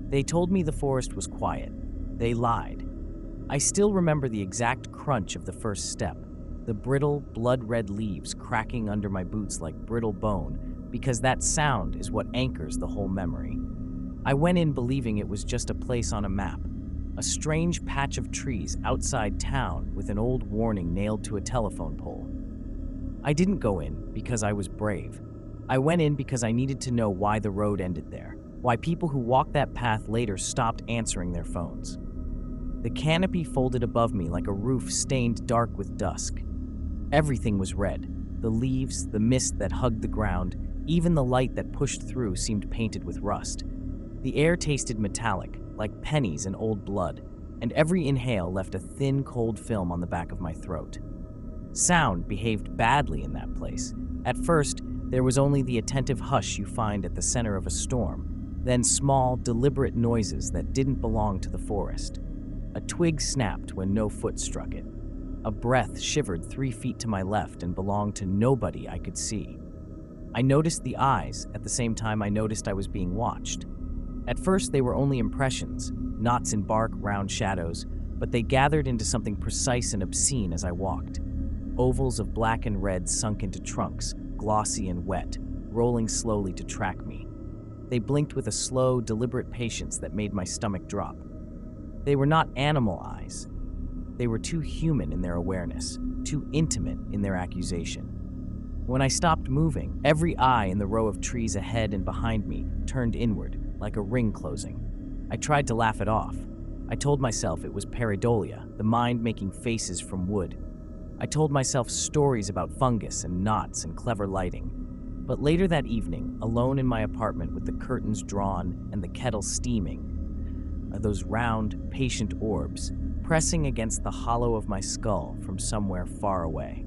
They told me the forest was quiet. They lied. I still remember the exact crunch of the first step, the brittle, blood-red leaves cracking under my boots like brittle bone, because that sound is what anchors the whole memory. I went in believing it was just a place on a map, a strange patch of trees outside town with an old warning nailed to a telephone pole. I didn't go in because I was brave. I went in because I needed to know why the road ended there, why people who walked that path later stopped answering their phones. The canopy folded above me like a roof stained dark with dusk. Everything was red. The leaves, the mist that hugged the ground, even the light that pushed through seemed painted with rust. The air tasted metallic, like pennies and old blood, and every inhale left a thin, cold film on the back of my throat. Sound behaved badly in that place. At first, there was only the attentive hush you find at the center of a storm, then small, deliberate noises that didn't belong to the forest. A twig snapped when no foot struck it. A breath shivered 3 feet to my left and belonged to nobody I could see. I noticed the eyes at the same time I noticed I was being watched. At first, they were only impressions, knots in bark, round shadows, but they gathered into something precise and obscene as I walked. Ovals of black and red sunk into trunks, glossy and wet, rolling slowly to track me. They blinked with a slow, deliberate patience that made my stomach drop. They were not animal eyes. They were too human in their awareness, too intimate in their accusation. When I stopped moving, every eye in the row of trees ahead and behind me turned inward, like a ring closing. I tried to laugh it off. I told myself it was pareidolia, the mind making faces from wood. I told myself stories about fungus and knots and clever lighting. But later that evening, alone in my apartment with the curtains drawn and the kettle steaming, those round, patient orbs pressing against the hollow of my skull from somewhere far away.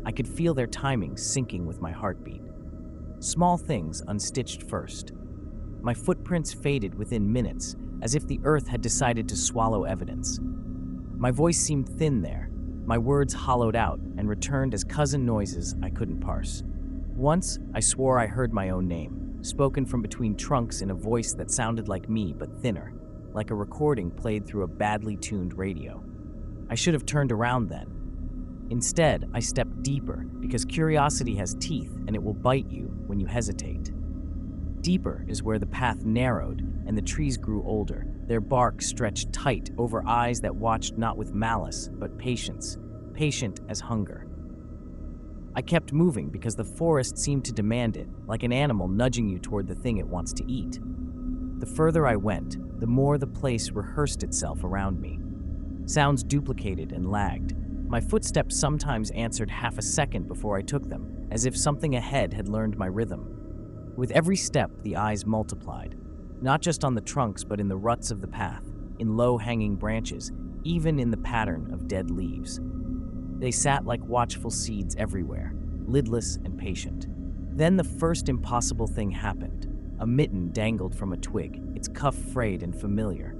I could feel their timing syncing with my heartbeat. Small things unstitched first. My footprints faded within minutes, as if the earth had decided to swallow evidence. My voice seemed thin there, my words hollowed out and returned as cousin noises I couldn't parse. Once, I swore I heard my own name, spoken from between trunks in a voice that sounded like me but thinner, like a recording played through a badly tuned radio. I should have turned around then. Instead, I stepped deeper because curiosity has teeth and it will bite you when you hesitate. Deeper is where the path narrowed and the trees grew older, their bark stretched tight over eyes that watched not with malice, but patience, patient as hunger. I kept moving because the forest seemed to demand it, like an animal nudging you toward the thing it wants to eat. The further I went, the more the place rehearsed itself around me. Sounds duplicated and lagged. My footsteps sometimes answered half a second before I took them, as if something ahead had learned my rhythm. With every step, the eyes multiplied, not just on the trunks but in the ruts of the path, in low-hanging branches, even in the pattern of dead leaves. They sat like watchful seeds everywhere, lidless and patient. Then the first impossible thing happened. A mitten dangled from a twig, its cuff frayed and familiar.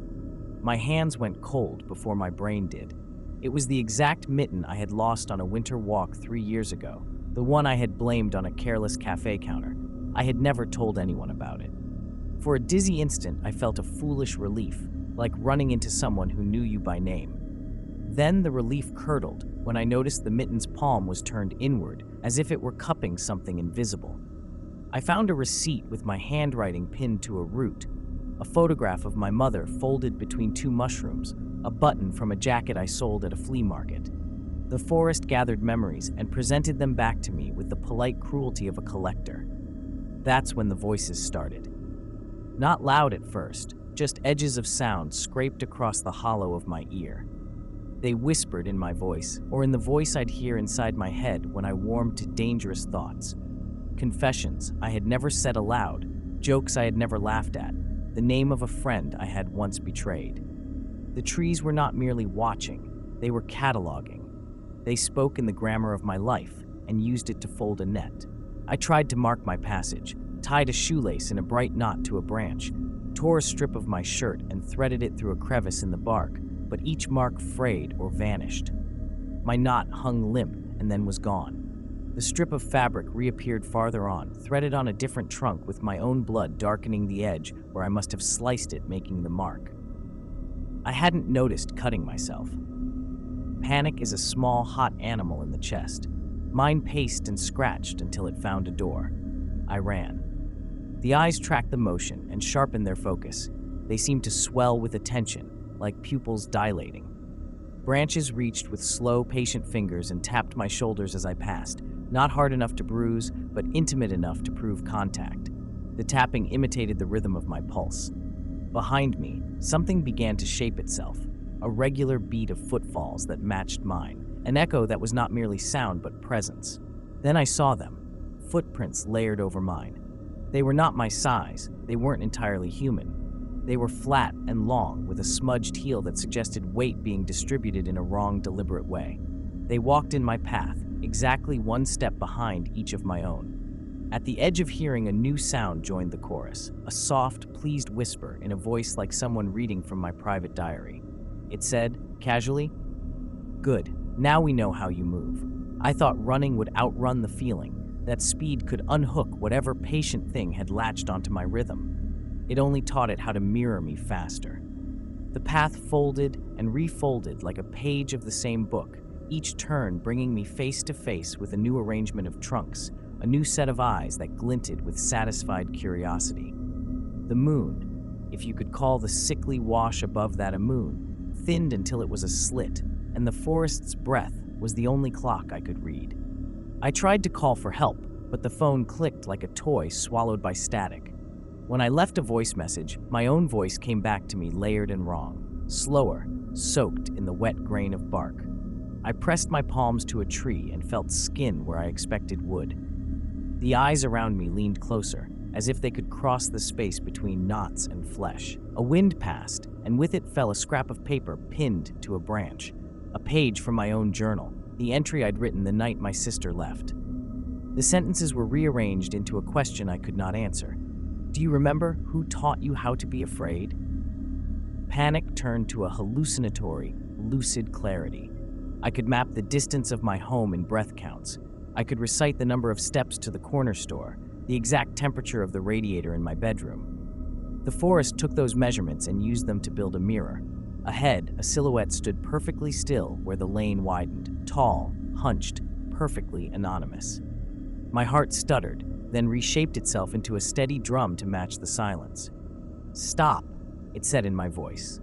My hands went cold before my brain did. It was the exact mitten I had lost on a winter walk 3 years ago, the one I had blamed on a careless cafe counter. I had never told anyone about it. For a dizzy instant, I felt a foolish relief, like running into someone who knew you by name. Then the relief curdled when I noticed the mitten's palm was turned inward, as if it were cupping something invisible. I found a receipt with my handwriting pinned to a root, a photograph of my mother folded between 2 mushrooms, a button from a jacket I sold at a flea market. The forest gathered memories and presented them back to me with the polite cruelty of a collector. That's when the voices started. Not loud at first, just edges of sound scraped across the hollow of my ear. They whispered in my voice, or in the voice I'd hear inside my head when I warmed to dangerous thoughts. Confessions I had never said aloud, jokes I had never laughed at, the name of a friend I had once betrayed. The trees were not merely watching, they were cataloging. They spoke in the grammar of my life and used it to fold a net. I tried to mark my passage, tied a shoelace in a bright knot to a branch, tore a strip of my shirt and threaded it through a crevice in the bark, but each mark frayed or vanished. My knot hung limp and then was gone. The strip of fabric reappeared farther on, threaded on a different trunk with my own blood darkening the edge where I must have sliced it, making the mark. I hadn't noticed cutting myself. Panic is a small, hot animal in the chest. Mine paced and scratched until it found a door. I ran. The eyes tracked the motion and sharpened their focus. They seemed to swell with attention, like pupils dilating. Branches reached with slow, patient fingers and tapped my shoulders as I passed, not hard enough to bruise, but intimate enough to prove contact. The tapping imitated the rhythm of my pulse. Behind me, something began to shape itself, a regular beat of footfalls that matched mine, an echo that was not merely sound but presence. Then I saw them, footprints layered over mine. They were not my size, they weren't entirely human. They were flat and long, with a smudged heel that suggested weight being distributed in a wrong, deliberate way. They walked in my path, exactly one step behind each of my own. At the edge of hearing, a new sound joined the chorus, a soft, pleased whisper in a voice like someone reading from my private diary. It said, casually, "Good, now we know how you move." I thought running would outrun the feeling, that speed could unhook whatever patient thing had latched onto my rhythm. It only taught it how to mirror me faster. The path folded and refolded like a page of the same book, each turn bringing me face to face with a new arrangement of trunks, a new set of eyes that glinted with satisfied curiosity. The moon, if you could call the sickly wash above that a moon, thinned until it was a slit, and the forest's breath was the only clock I could read. I tried to call for help, but the phone clicked like a toy swallowed by static. When I left a voice message, my own voice came back to me layered and wrong, slower, soaked in the wet grain of bark. I pressed my palms to a tree and felt skin where I expected wood. The eyes around me leaned closer, as if they could cross the space between knots and flesh. A wind passed, and with it fell a scrap of paper pinned to a branch, a page from my own journal, the entry I'd written the night my sister left. The sentences were rearranged into a question I could not answer. Do you remember who taught you how to be afraid? Panic turned to a hallucinatory, lucid clarity. I could map the distance of my home in breath counts. I could recite the number of steps to the corner store, the exact temperature of the radiator in my bedroom. The forest took those measurements and used them to build a mirror. Ahead, a silhouette stood perfectly still where the lane widened, tall, hunched, perfectly anonymous. My heart stuttered, then reshaped itself into a steady drum to match the silence. "Stop," it said in my voice.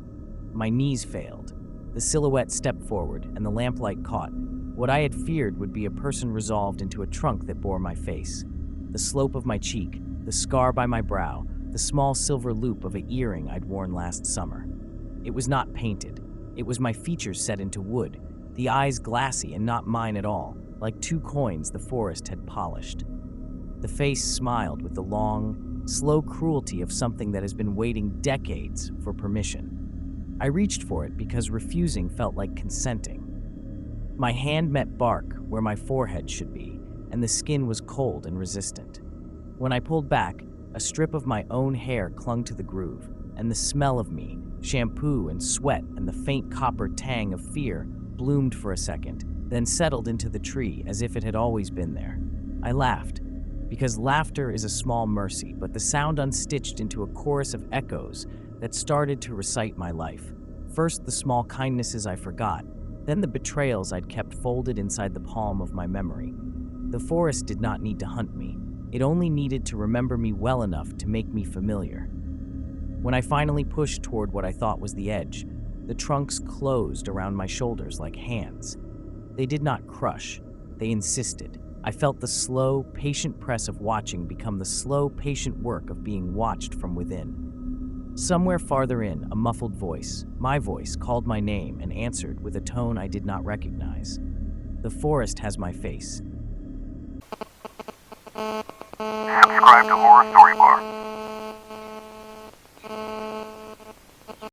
My knees failed. The silhouette stepped forward, and the lamplight caught what I had feared would be a person resolved into a trunk that bore my face. The slope of my cheek, the scar by my brow, the small silver loop of an earring I'd worn last summer. It was not painted. It was my features set into wood, the eyes glassy and not mine at all, like two coins the forest had polished. The face smiled with the long, slow cruelty of something that has been waiting decades for permission. I reached for it because refusing felt like consenting. My hand met bark where my forehead should be, and the skin was cold and resistant. When I pulled back, a strip of my own hair clung to the groove, and the smell of me, shampoo and sweat and the faint copper tang of fear, bloomed for a second, then settled into the tree as if it had always been there. I laughed, because laughter is a small mercy, but the sound unstitched into a chorus of echoes that started to recite my life. First the small kindnesses I forgot, then the betrayals I'd kept folded inside the palm of my memory. The forest did not need to hunt me. It only needed to remember me well enough to make me familiar. When I finally pushed toward what I thought was the edge, the trunks closed around my shoulders like hands. They did not crush, they insisted. I felt the slow, patient press of watching become the slow, patient work of being watched from within. Somewhere farther in, a muffled voice, my voice, called my name and answered with a tone I did not recognize. The forest has my face. Subscribe to Horror Story Bar.